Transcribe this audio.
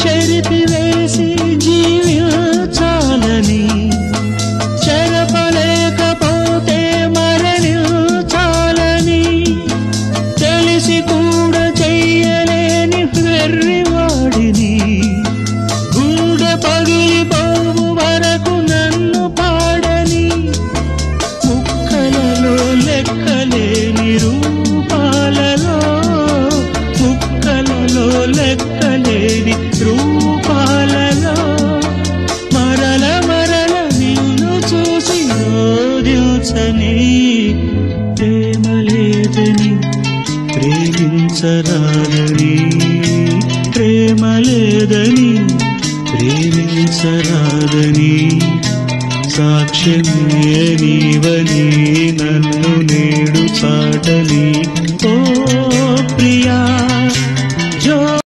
చెరిపివేసి జీవించాలని, చెరపలేకపోతే మరణించాలని, తెలిసి కూడా చెయ్యలేని వెర్రివాడిని, గుండె పగిలిపోవు వరకు నన్ను పాడని, ముక్కలలో లెక్కలేని రూపాలలో, ముక్కలలో లెక్కలేని రూపాలలో మరల మరల నిన్ను చూసి రోదించని, ప్రేమ లేదని ప్రేమించరాదని, ప్రేమ లేదని ప్రేమించరాదని, సాక్ష్యమే నీవని నన్ను నేడు చాట